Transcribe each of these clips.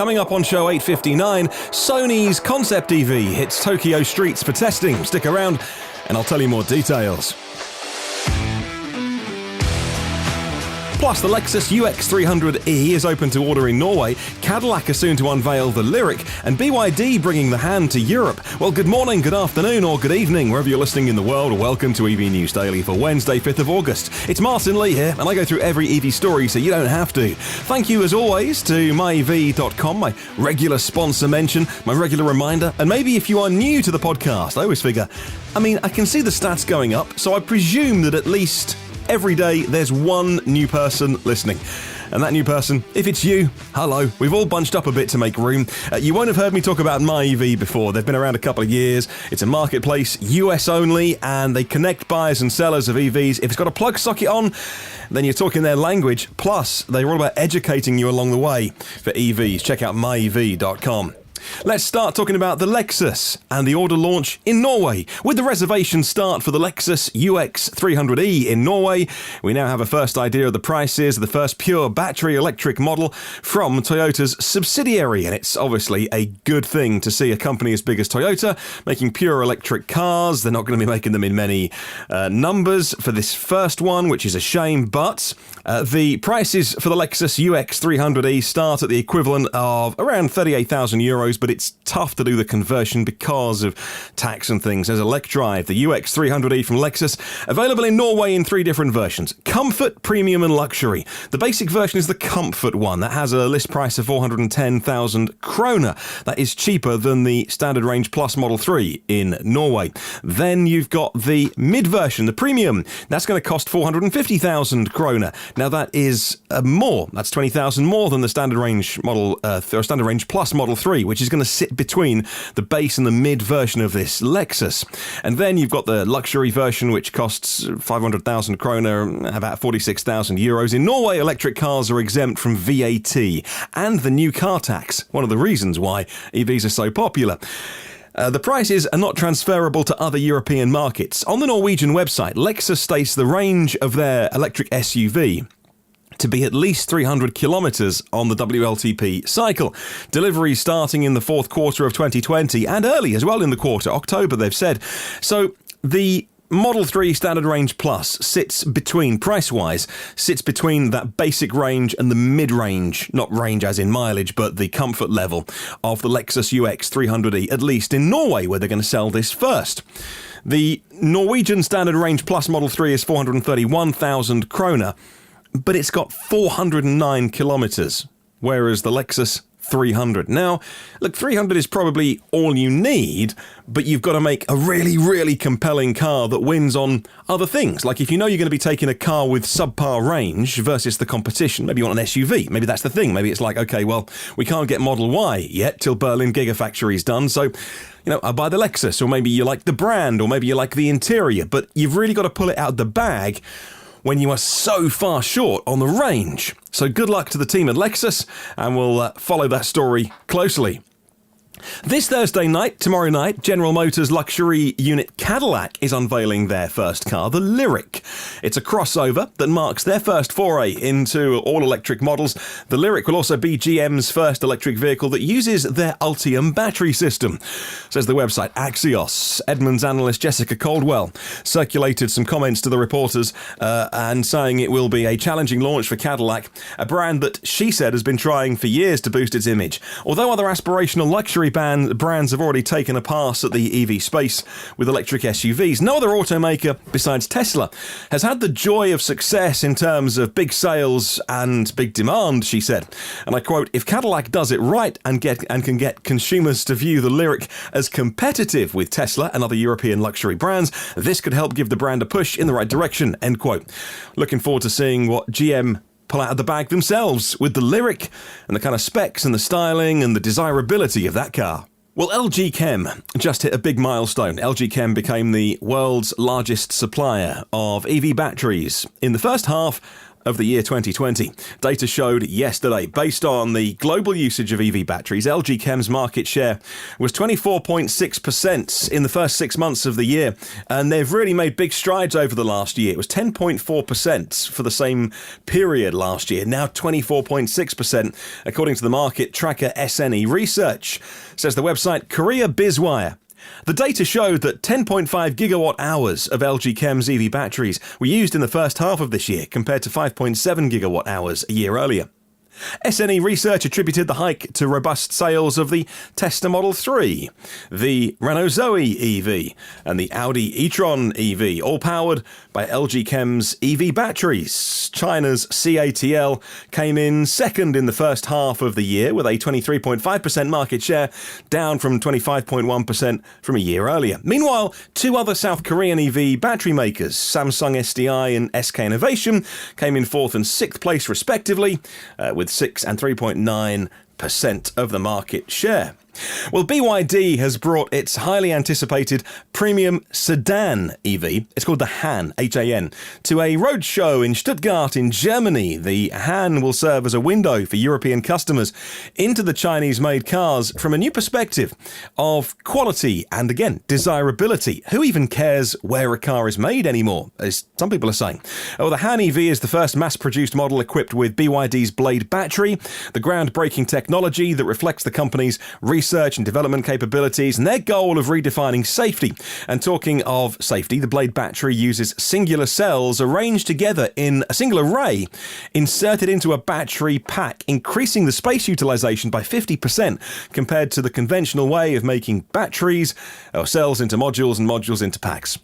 Coming up on show 859, Sony's concept EV hits Tokyo streets for testing. Stick around and I'll tell you more details. Plus, the Lexus UX 300e is open to order in Norway, Cadillac are soon to unveil the Lyriq, and BYD bringing the hand to Europe. Well, good morning, good afternoon, or good evening, wherever you're listening in the world. Welcome to EV News Daily for Wednesday, 5th of August. It's Martyn Lee here, and I go through every EV story so you don't have to. Thank you, as always, to myev.com, my regular sponsor mention, my regular reminder, and maybe if you are new to the podcast, I always figure, I can see the stats going up, so I presume that at least every day there's one new person listening. And that new person, if it's you, hello. We've all bunched up a bit to make room. You won't have heard me talk about MyEV before. They've been around a couple of years. It's a marketplace, US only, and they connect buyers and sellers of EVs. If it's got a plug socket on, then you're talking their language. Plus, they're all about educating you along the way for EVs. Check out myev.com. Let's start talking about the Lexus and the order launch in Norway. With the reservation start for the Lexus UX 300e in Norway, we now have a first idea of the prices of the first pure battery electric model from Toyota's subsidiary. And it's obviously a good thing to see a company as big as Toyota making pure electric cars. They're not going to be making them in many numbers for this first one, which is a shame. But the prices for the Lexus UX 300e start at the equivalent of around 38,000 euros. But it's tough to do the conversion because of tax and things. There's elecDrive, the UX 300e from Lexus, available in Norway in 3 different versions: Comfort, Premium and Luxury. The basic version is the Comfort one. That has a list price of 410,000 kroner. That is cheaper than the Standard Range Plus Model 3 in Norway. Then you've got the mid version, the Premium. That's going to cost 450,000 kroner. Now that is more. That's 20,000 more than the Standard Range Model or Standard Range Plus Model 3, which is going to sit between the base and the mid version of this Lexus. And then you've got the luxury version, which costs 500,000 kroner, about 46,000 euros. In Norway, electric cars are exempt from VAT and the new car tax, one of the reasons why EVs are so popular. The prices are not transferable to other European markets. On the Norwegian website, Lexus states the range of their electric SUV to be at least 300 kilometres on the WLTP cycle. Deliveries starting in the fourth quarter of 2020 and early as well in the quarter, October, they've said. So the Model 3 Standard Range Plus sits between, price-wise, sits between that basic range and the mid-range, not range as in mileage, but the comfort level of the Lexus UX 300e, at least in Norway, where they're going to sell this first. The Norwegian Standard Range Plus Model 3 is 431,000 kroner, but it's got 409 kilometres, whereas the Lexus 300. Now, look, 300 is probably all you need, but you've got to make a really, really compelling car that wins on other things. Like if you know you're going to be taking a car with subpar range versus the competition, maybe you want an SUV. Maybe that's the thing. Maybe it's like, okay, well, we can't get Model Y yet till Berlin Gigafactory's done, so I'll buy the Lexus, or maybe you like the brand, or maybe you like the interior, but you've really got to pull it out of the bag when you are so far short on the range. So good luck to the team at Lexus, and we'll follow that story closely. This Thursday night, tomorrow night, General Motors luxury unit Cadillac is unveiling their first car, the Lyriq. It's a crossover that marks their first foray into all-electric models. The Lyriq will also be GM's first electric vehicle that uses their Ultium battery system, says the website AXIOS. Edmunds analyst Jessica Caldwell circulated some comments to the reporters and saying it will be a challenging launch for Cadillac, a brand that she said has been trying for years to boost its image. Although other aspirational luxury brands have already taken a pass at the EV space with electric SUVs, no other automaker besides Tesla has had the joy of success in terms of big sales and big demand, she said. And I quote, "If Cadillac does it right and can get consumers to view the Lyriq as competitive with Tesla and other European luxury brands, this could help give the brand a push in the right direction," end quote. Looking forward to seeing what GM pull out of the bag themselves with the Lyriq and the kind of specs and the styling and the desirability of that car. Well, LG Chem just hit a big milestone. LG Chem became the world's largest supplier of EV batteries in the first half of the year 2020. Data showed yesterday, based on the global usage of EV batteries, LG Chem's market share was 24.6% in the first 6 months of the year, and they've really made big strides over the last year. It was 10.4% for the same period last year, now 24.6%, according to the market tracker SNE Research, says the website Korea Bizwire. The data showed that 10.5 gigawatt hours of LG Chem's EV batteries were used in the first half of this year, compared to 5.7 gigawatt hours a year earlier. SNE Research attributed the hike to robust sales of the Tesla Model 3, the Renault Zoe EV, and the Audi e-tron EV, all powered by LG Chem's EV batteries. China's CATL came in second in the first half of the year with a 23.5% market share, down from 25.1% from a year earlier. Meanwhile, two other South Korean EV battery makers, Samsung SDI and SK Innovation, came in fourth and sixth place respectively, with 6 and 3.9% of the market share. Well, BYD has brought its highly anticipated premium sedan EV, it's called the Han, H-A-N, to a roadshow in Stuttgart in Germany. The Han will serve as a window for European customers into the Chinese-made cars from a new perspective of quality and, again, desirability. Who even cares where a car is made anymore, as some people are saying? Well, the Han EV is the first mass-produced model equipped with BYD's Blade battery, the groundbreaking technology that reflects the company's research and development capabilities and their goal of redefining safety. And talking of safety, the Blade battery uses singular cells arranged together in a single array, inserted into a battery pack, increasing the space utilization by 50% compared to the conventional way of making batteries or cells into modules and modules into packs.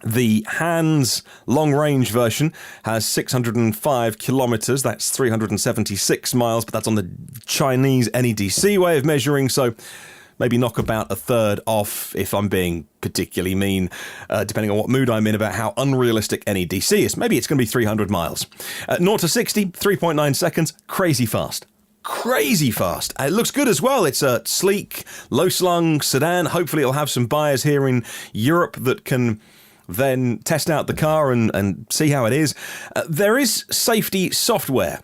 The Han's long-range version has 605 kilometers, that's 376 miles, but that's on the Chinese NEDC way of measuring, so maybe knock about a third off if I'm being particularly mean, depending on what mood I'm in about how unrealistic NEDC is. Maybe it's going to be 300 miles. 0 to 60, 3.9 seconds, crazy fast. Crazy fast. It looks good as well. It's a sleek, low-slung sedan. Hopefully it'll have some buyers here in Europe that can then test out the car and see how it is. There is safety software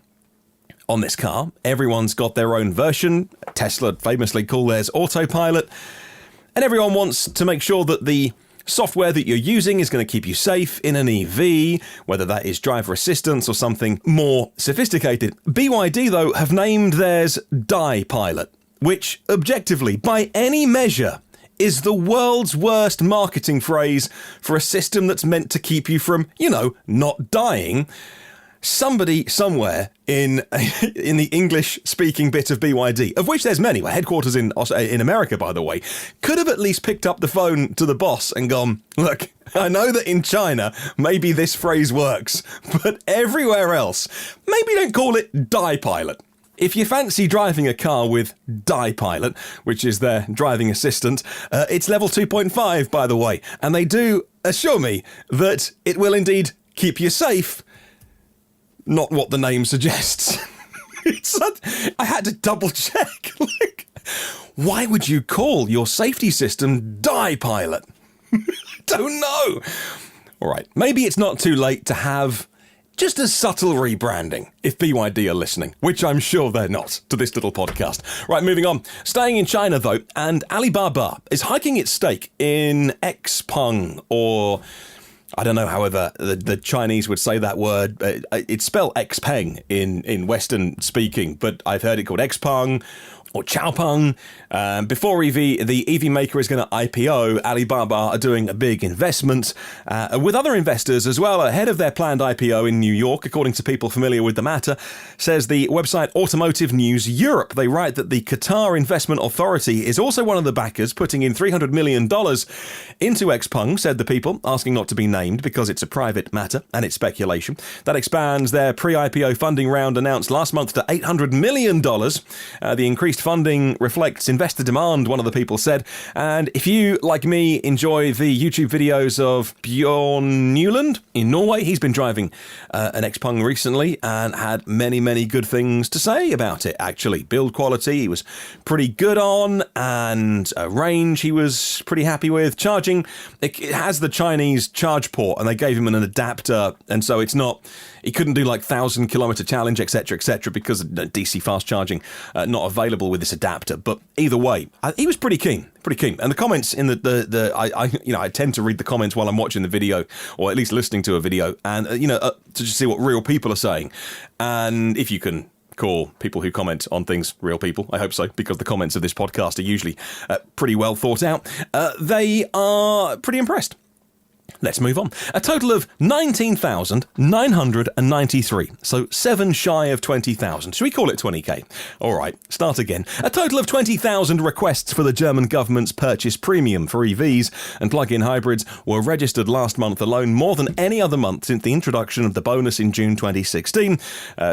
on this car. Everyone's got their own version. Tesla famously call theirs autopilot. And everyone wants to make sure that the software that you're using is going to keep you safe in an EV, whether that is driver assistance or something more sophisticated. BYD, though, have named theirs DiePilot, which, objectively, by any measure, is the world's worst marketing phrase for a system that's meant to keep you from, not dying. Somebody somewhere in the English-speaking bit of BYD, of which there's many, headquarters in America, by the way, could have at least picked up the phone to the boss and gone, look, I know that in China, maybe this phrase works, but everywhere else, maybe don't call it DiePilot. If you fancy driving a car with DiePilot, which is their driving assistant, it's level 2.5, by the way, and they do assure me that it will indeed keep you safe, not what the name suggests. I had to double check. Why would you call your safety system DiePilot? Don't know. All right, maybe it's not too late to have just a subtle rebranding, if BYD are listening, which I'm sure they're not to this little podcast. Right, moving on. Staying in China, though, and Alibaba is hiking its stake in Xpeng, or I don't know, however the Chinese would say that word. It's spelled Xpeng in Western speaking, but I've heard it called Xpeng or Chaopeng. Before the EV maker is going to IPO, Alibaba are doing a big investment with other investors as well ahead of their planned IPO in New York, according to people familiar with the matter, says the website Automotive News Europe. They write that the Qatar Investment Authority is also one of the backers, putting in $300 million into Xpeng, said the people, asking not to be named because it's a private matter and it's speculation. That expands their pre-IPO funding round announced last month to $800 million. The increased funding reflects investor demand, one of the people said. And if you, like me, enjoy the YouTube videos of Bjorn Newland in Norway, he's been driving an Xpeng recently and had many, many good things to say about it, actually. Build quality, he was pretty good on, and range he was pretty happy with. Charging, it has the Chinese charge port, and they gave him an adapter, and so he couldn't do like 1,000-kilometer challenge, etc., because of DC fast charging not available with this adapter. But either way, he was pretty keen. And the comments in I tend to read the comments while I'm watching the video, or at least listening to a video, and to just see what real people are saying. And if you can call people who comment on things real people, I hope so, because the comments of this podcast are usually pretty well thought out. They are pretty impressed. Let's move on. A total of 19,993. So 7 shy of 20,000. Should we call it 20k? All right, start again. A total of 20,000 requests for the German government's purchase premium for EVs and plug-in hybrids were registered last month alone, more than any other month since the introduction of the bonus in June 2016,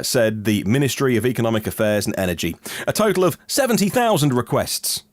said the Ministry of Economic Affairs and Energy. A total of 70,000 requests.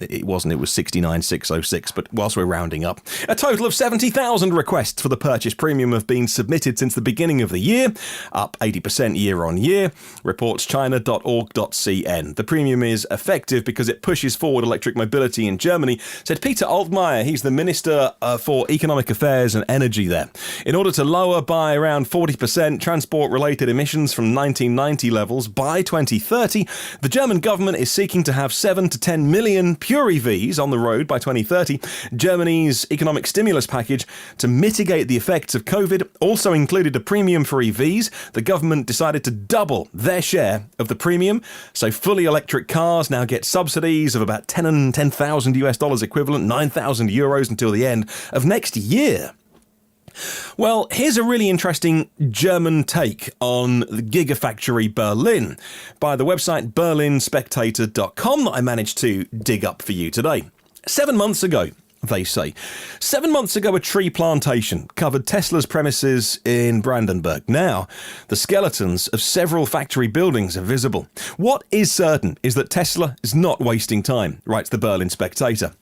It was 69,606, but whilst we're rounding up, a total of 70,000 requests for the purchase premium have been submitted since the beginning of the year, up 80% year on year, reports china.org.cn. The premium is effective because it pushes forward electric mobility in Germany, said Peter Altmaier. He's the Minister for Economic Affairs and Energy there. In order to lower by around 40% transport-related emissions from 1990 levels by 2030, the German government is seeking to have 7 to 10 million pure EVs on the road by 2030. Germany's economic stimulus package to mitigate the effects of COVID also included a premium for EVs. The government decided to double their share of the premium, so fully electric cars now get subsidies of about $10,000 equivalent, 9,000 euros until the end of next year. Well, here's a really interesting German take on the Gigafactory Berlin by the website berlinspectator.com that I managed to dig up for you today. 7 months ago, they say. 7 months ago, a tree plantation covered Tesla's premises in Brandenburg. Now, the skeletons of several factory buildings are visible. What is certain is that Tesla is not wasting time, writes the Berlin Spectator.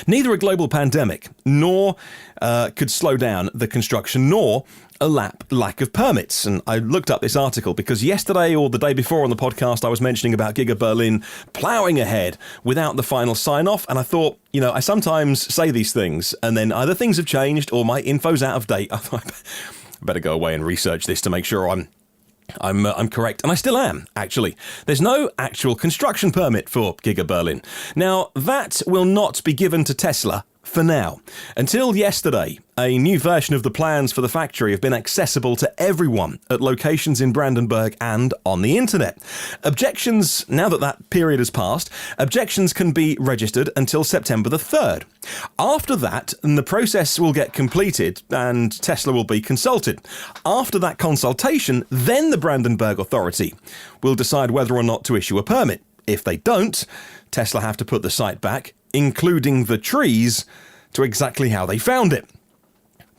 Neither a global pandemic nor could slow down the construction, nor a lack of permits. And I looked up this article because yesterday or the day before on the podcast I was mentioning about Giga Berlin ploughing ahead without the final sign-off, and I thought, I sometimes say these things and then either things have changed or my info's out of date. I thought I better go away and research this to make sure I'm correct, and I still am, actually. There's no actual construction permit for Giga Berlin. Now, that will not be given to Tesla for now. Until yesterday, a new version of the plans for the factory have been accessible to everyone at locations in Brandenburg and on the internet. Objections, now that period has passed, objections can be registered until September the 3rd. After that, the process will get completed and Tesla will be consulted. After that consultation, then the Brandenburg authority will decide whether or not to issue a permit. If they don't, Tesla have to put the site back, including the trees, to exactly how they found it.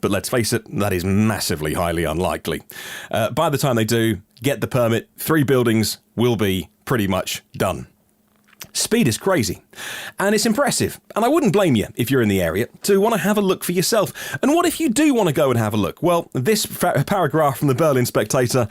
But let's face it, that is massively highly unlikely. By the time they do get the permit, 3 buildings will be pretty much done. Speed is crazy, and it's impressive, and I wouldn't blame you if you're in the area to want to have a look for yourself. And what if you do want to go and have a look? Well, this paragraph from the Berlin Spectator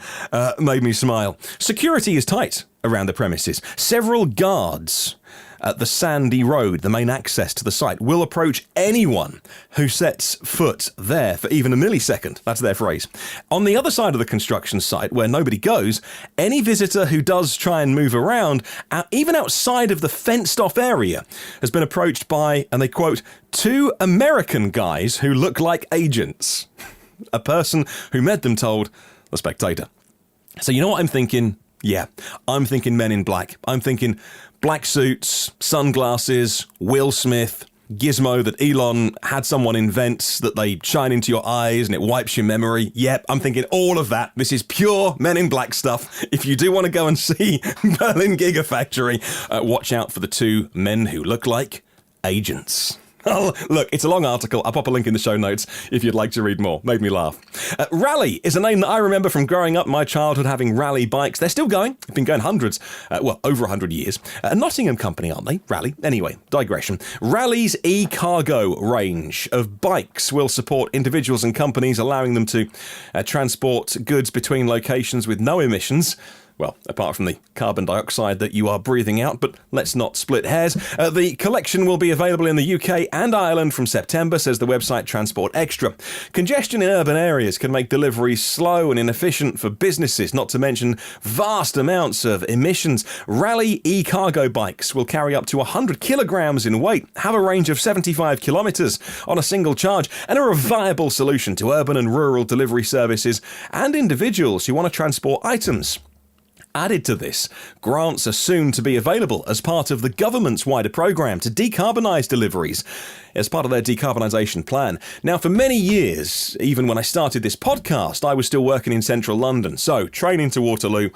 made me smile. Security is tight around the premises. Several guards at the sandy road, the main access to the site, will approach anyone who sets foot there for even a millisecond. That's their phrase. On the other side of the construction site, where nobody goes, any visitor who does try and move around, even outside of the fenced-off area, has been approached by, and they quote, 2 American guys who look like agents. A person who met them told The Spectator. So you know what I'm thinking? Yeah, I'm thinking Men in Black. I'm thinking black suits, sunglasses, Will Smith, gizmo that Elon had someone invent that they shine into your eyes and it wipes your memory. Yep, I'm thinking all of that. This is pure Men in Black stuff. If you do want to go and see Berlin Gigafactory, watch out for the 2 men who look like agents. Oh, look, it's a long article. I'll pop a link in the show notes if you'd like to read more. Made me laugh. Rally is a name that I remember from growing up my childhood having Rally bikes. They're still going. They've been going hundreds, over 100 years. A Nottingham company, aren't they? Rally. Anyway, digression. Rally's Ecargo range of bikes will support individuals and companies, allowing them to transport goods between locations with no emissions Well, apart from the carbon dioxide that you are breathing out, but let's not split hairs. The collection will be available in the UK and Ireland from September, says the website Transport Extra. Congestion in urban areas can make deliveries slow and inefficient for businesses, not to mention vast amounts of emissions. Rally Ecargo Bikes will carry up to 100 kilograms in weight, have a range of 75 kilometres on a single charge, and are a viable solution to urban and rural delivery services and individuals who want to transport items. Added to this, grants are soon to be available as part of the government's wider programme to decarbonise deliveries, as part of their decarbonisation plan. Now, for many years, even when I started this podcast, I was still working in central London. So, train into Waterloo,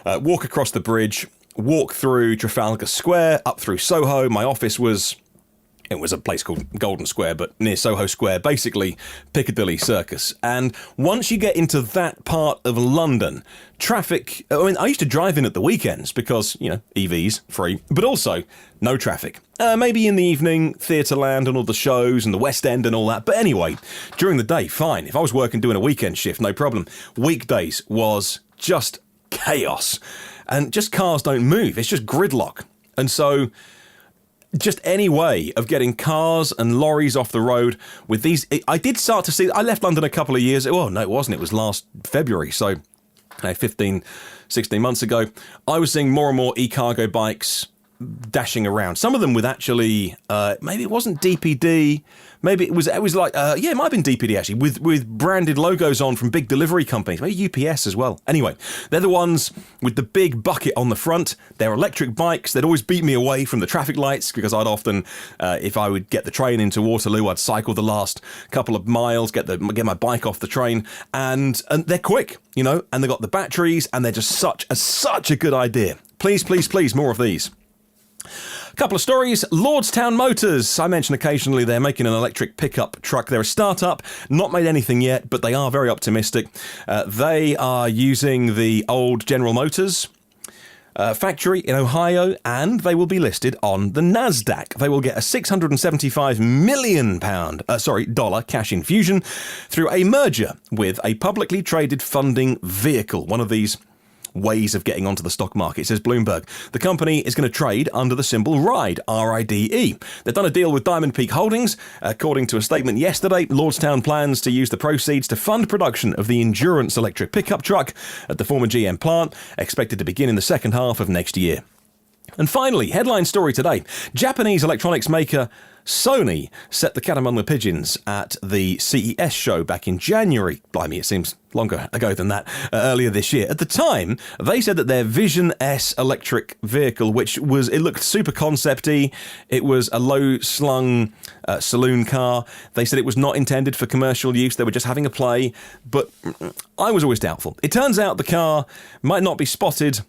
walk across the bridge, walk through Trafalgar Square, up through Soho. My office was... It was a place called Golden Square, but near Soho Square, basically Piccadilly Circus. And once you get into that part of London, traffic... I mean, I used to drive in at the weekends because, EVs, free, but also no traffic. Maybe in the evening, Theatreland and all the shows and the West End and all that. But anyway, during the day, fine. If I was working doing a weekend shift, no problem. Weekdays was just chaos. And just cars don't move. It's just gridlock. And so... just any way of getting cars and lorries off the road with these... I did start to see... I left London a couple of years... Well, no, it wasn't. It was last February, so 15, 16 months ago. I was seeing more and more Ecargo bikes dashing around. Some of them with actually... maybe it wasn't DPD... Maybe it was like, it might have been DPD actually, with branded logos on from big delivery companies, maybe UPS as well. Anyway, they're the ones with the big bucket on the front. They're electric bikes. They'd always beat me away from the traffic lights because I'd often, if I would get the train into Waterloo, I'd cycle the last couple of miles, get my bike off the train, and they're quick, and they've got the batteries, and they're just such a good idea. Please, please, please, more of these. Couple of stories. Lordstown Motors. I mention occasionally they're making an electric pickup truck. They're a startup, not made anything yet, but they are very optimistic. They are using the old General Motors factory in Ohio, and they will be listed on the NASDAQ. They will get a $675 million cash infusion through a merger with a publicly traded funding vehicle, one of these ways of getting onto the stock market, says Bloomberg. The company is going to trade under the symbol RIDE, R-I-D-E. They've done a deal with Diamond Peak Holdings. According to a statement yesterday, Lordstown plans to use the proceeds to fund production of the Endurance electric pickup truck at the former GM plant, expected to begin in the second half of next year. And finally, headline story today. Japanese electronics maker Sony set the cat among the pigeons at the CES show back in January. Blimey, it seems longer ago than that, earlier this year. At the time, they said that their Vision S electric vehicle, it looked super concept-y, it was a low-slung saloon car. They said it was not intended for commercial use, they were just having a play, but I was always doubtful. It turns out the car might not be spotted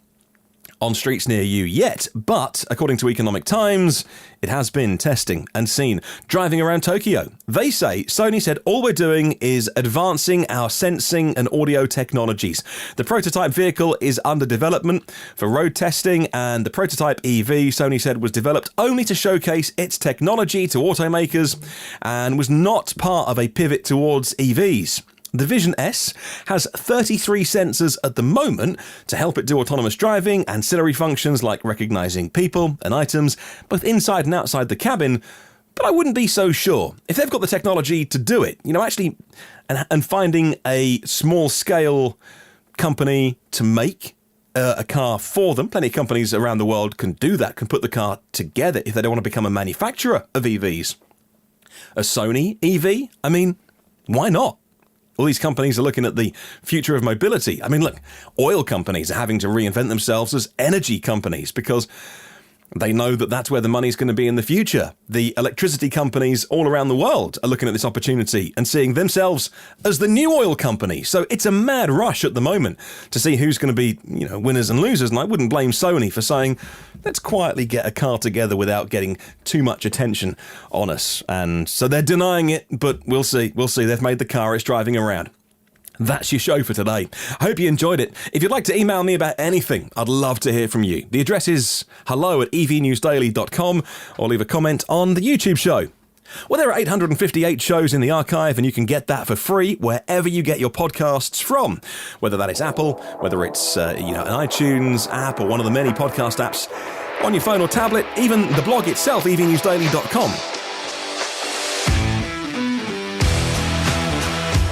on streets near you yet, but according to Economic Times, it has been testing and seen driving around Tokyo. They say, Sony said, all we're doing is advancing our sensing and audio technologies. The prototype vehicle is under development for road testing, and the prototype EV, Sony said, was developed only to showcase its technology to automakers and was not part of a pivot towards EVs. The Vision S has 33 sensors at the moment to help it do autonomous driving, ancillary functions like recognising people and items, both inside and outside the cabin, but I wouldn't be so sure. If they've got the technology to do it, actually, and finding a small-scale company to make a car for them, plenty of companies around the world can do that, can put the car together if they don't want to become a manufacturer of EVs. A Sony EV? I mean, why not? All these companies are looking at the future of mobility. I mean, look, oil companies are having to reinvent themselves as energy companies because they know that that's where the money's going to be in the future. The electricity companies all around the world are looking at this opportunity and seeing themselves as the new oil company. So it's a mad rush at the moment to see who's going to be, winners and losers. And I wouldn't blame Sony for saying, let's quietly get a car together without getting too much attention on us. And so they're denying it, but we'll see. We'll see. They've made the car. It's driving around. That's your show for today. I hope you enjoyed it. If you'd like to email me about anything, I'd love to hear from you. The address is hello@evnewsdaily.com or leave a comment on the YouTube show. Well, there are 858 shows in the archive, and you can get that for free wherever you get your podcasts from. Whether that is Apple, whether it's an iTunes app or one of the many podcast apps on your phone or tablet, even the blog itself, evnewsdaily.com.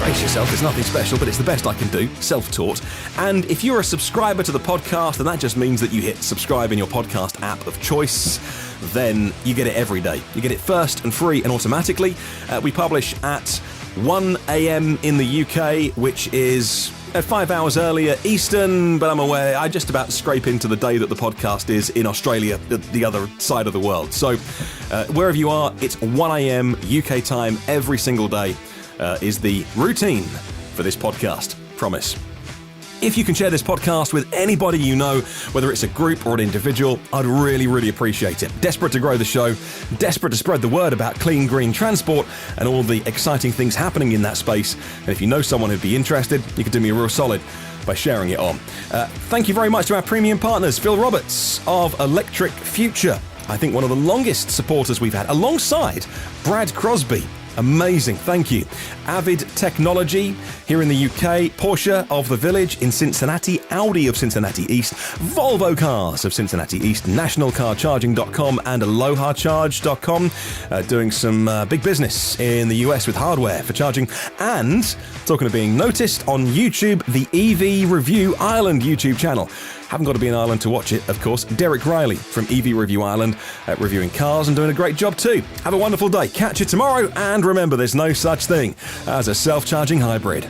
Brace yourself, it's nothing special, but it's the best I can do, self-taught. And if you're a subscriber to the podcast, then that just means that you hit subscribe in your podcast app of choice. Then you get it every day. You get it first and free and automatically. We publish at 1 a.m. in the UK, which is 5 hours earlier Eastern, but I'm aware I just about scrape into the day that the podcast is in Australia, the other side of the world. So wherever you are, it's 1 a.m. UK time every single day is the routine for this podcast. Promise. If you can share this podcast with anybody you know, whether it's a group or an individual, I'd really, really appreciate it. Desperate to grow the show, desperate to spread the word about clean, green transport and all the exciting things happening in that space. And if you know someone who'd be interested, you could do me a real solid by sharing it on. Thank you very much to our premium partners, Phil Roberts of Electric Future. I think one of the longest supporters we've had, alongside Brad Crosby. Amazing, thank you. Avid Technology here in the UK, Porsche of the Village in Cincinnati, Audi of Cincinnati East, Volvo Cars of Cincinnati East, NationalCarCharging.com and AlohaCharge.com, doing some big business in the US with hardware for charging. And, talking of being noticed, on YouTube, the EV Review Ireland YouTube channel. Haven't got to be in Ireland to watch it, of course. Derek Riley from EV Review Ireland, reviewing cars and doing a great job too. Have a wonderful day. Catch you tomorrow, and remember, there's no such thing as a self-charging hybrid.